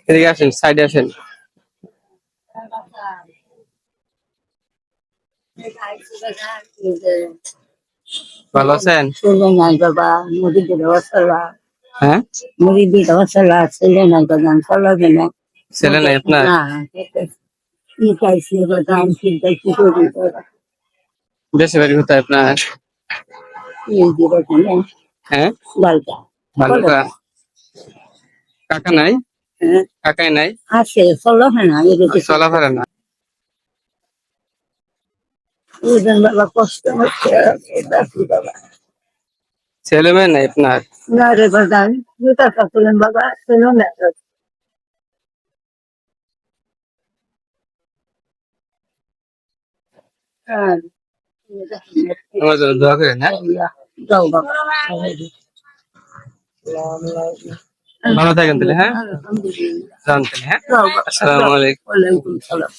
এদিকে আসেন, সাইডে আসেন। ভালো আছেন? নাই বাবা, মুড়িদের মশলা, হ্যাঁ, মুড়িদের মশলা ছেলে নাই বাগান চলা গেল ছেলে নাই আপনার? না। কি চাইছি বাগান চিন্তা কি করি দেশে বাড়ি কোথায় আপনার? হ্যাঁ, লালটা ভালুকা। কাকা নাই? কাকাই নাই? আছে চলো হয় না চলা পারে না। বাবা কষ্ট হচ্ছে বাবা। ছেলে মেয়ে নাই আপনার? না রে বাগান জুতা কাপড়েন বাবা ছেলে না হ্যাঁ আমার জন্য দোয়া করেন। হ্যাঁ, যাও বাবা ভালো থাকেন তাহলে। হ্যাঁ, আলহামদুলিল্লাহ যান তাহলে। হ্যাঁ, যাও বাবা আসসালামু আলাইকুম। ওয়ালাইকুম সালাম।